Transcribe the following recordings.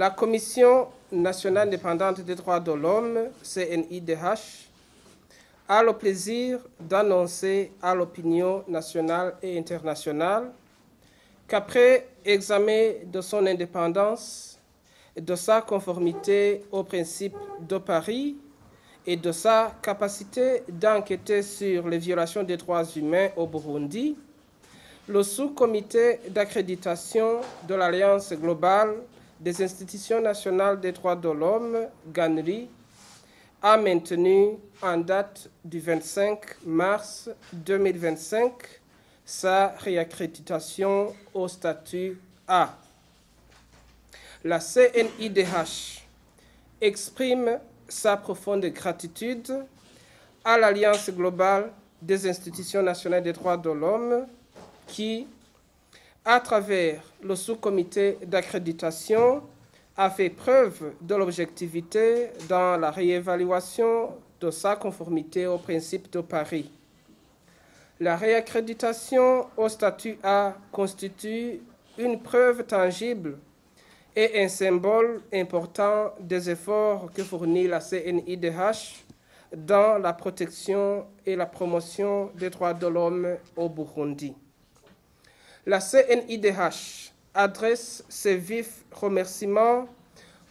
La Commission nationale indépendante des droits de l'homme, CNIDH, a le plaisir d'annoncer à l'opinion nationale et internationale qu'après examen de son indépendance, de sa conformité aux principes de Paris et de sa capacité d'enquêter sur les violations des droits humains au Burundi, le sous-comité d'accréditation de l'Alliance globale des institutions nationales des droits de l'homme, GANRI, a maintenu en date du 25 mars 2025 sa réaccréditation au statut A. La CNIDH exprime sa profonde gratitude à l'Alliance globale des institutions nationales des droits de l'homme qui, à travers le sous-comité d'accréditation, a fait preuve de l'objectivité dans la réévaluation de sa conformité aux principes de Paris. La réaccréditation au statut A constitue une preuve tangible et un symbole important des efforts que fournit la CNIDH dans la protection et la promotion des droits de l'homme au Burundi. La CNIDH adresse ses vifs remerciements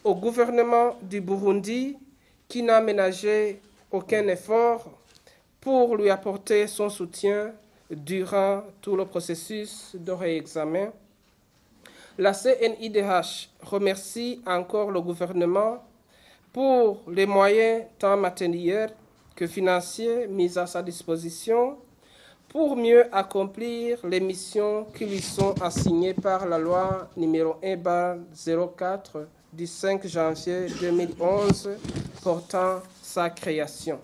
au gouvernement du Burundi qui n'a ménagé aucun effort pour lui apporter son soutien durant tout le processus de réexamen. La CNIDH remercie encore le gouvernement pour les moyens tant matériels que financiers mis à sa disposition pour mieux accomplir les missions qui lui sont assignées par la loi numéro 1/04 du 5 janvier 2011 portant sa création.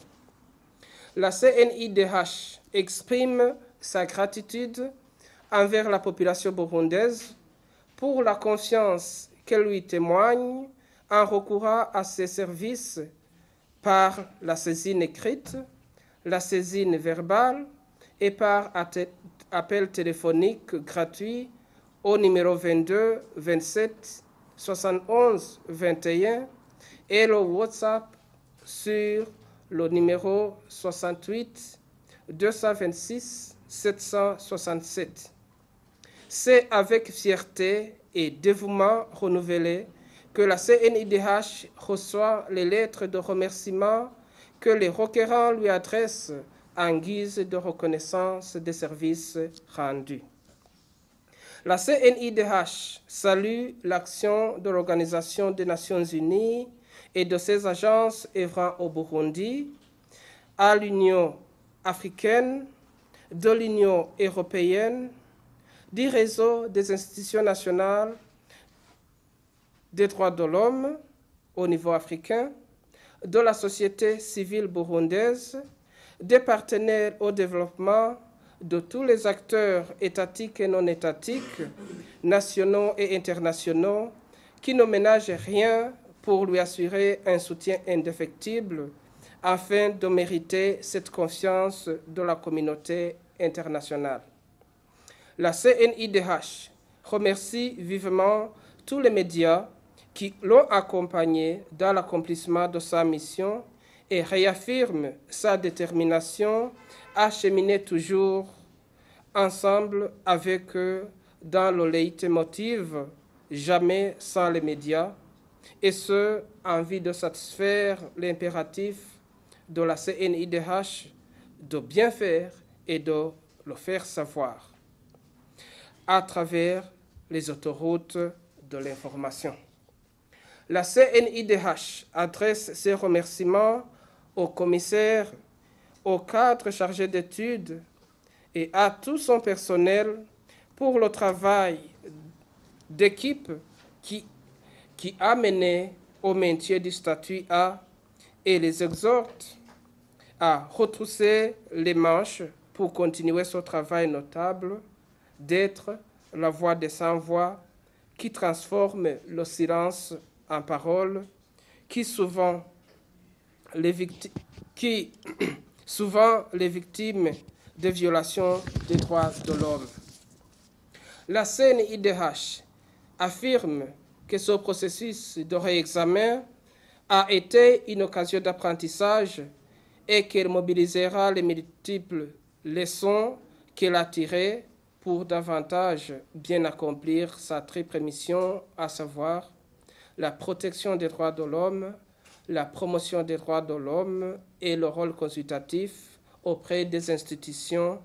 La CNIDH exprime sa gratitude envers la population burundaise pour la confiance qu'elle lui témoigne en recourant à ses services par la saisine écrite, la saisine verbale et par appel téléphonique gratuit au numéro 22 27 71 21 et le WhatsApp sur le numéro 68 226 767. C'est avec fierté et dévouement renouvelé que la CNIDH reçoit les lettres de remerciement que les requérants lui adressent en guise de reconnaissance des services rendus. La CNIDH salue l'action de l'Organisation des Nations Unies et de ses agences œuvrant au Burundi, à l'Union africaine, de l'Union européenne, du réseau des institutions nationales des droits de l'homme au niveau africain, de la société civile burundaise, des partenaires au développement, de tous les acteurs étatiques et non étatiques, nationaux et internationaux, qui ne ménagent rien pour lui assurer un soutien indéfectible afin de mériter cette confiance de la communauté internationale. La CNIDH remercie vivement tous les médias qui l'ont accompagné dans l'accomplissement de sa mission et réaffirme sa détermination à cheminer toujours ensemble avec eux dans le leitmotiv « Jamais sans les médias » et ce, en vue de satisfaire l'impératif de la CNIDH de bien faire et de le faire savoir à travers les autoroutes de l'information. La CNIDH adresse ses remerciements au commissaire, au cadre chargé d'études et à tout son personnel pour le travail d'équipe qui a mené au maintien du statut A et les exhorte à retrousser les manches pour continuer ce travail notable d'être la voix des sans-voix qui transforme le silence en parole, qui souvent les victimes de violations des droits de l'homme. La CNIDH affirme que ce processus de réexamen a été une occasion d'apprentissage et qu'il mobilisera les multiples leçons qu'il a tirées pour davantage bien accomplir sa triple mission, à savoir la protection des droits de l'homme, la promotion des droits de l'homme et le rôle consultatif auprès des institutions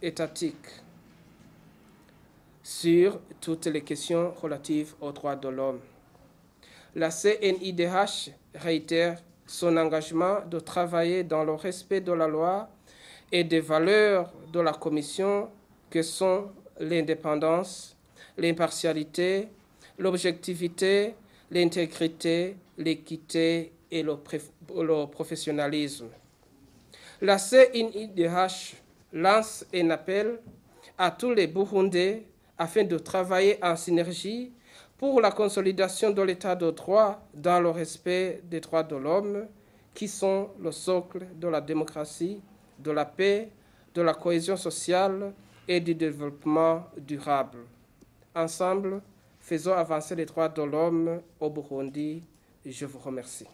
étatiques sur toutes les questions relatives aux droits de l'homme. La CNIDH réitère son engagement de travailler dans le respect de la loi et des valeurs de la Commission que sont l'indépendance, l'impartialité, l'objectivité, l'intégrité, l'équité et le professionnalisme. La CNIDH lance un appel à tous les Burundais afin de travailler en synergie pour la consolidation de l'état de droit dans le respect des droits de l'homme, qui sont le socle de la démocratie, de la paix, de la cohésion sociale et du développement durable. Ensemble, faisons avancer les droits de l'homme au Burundi. Je vous remercie.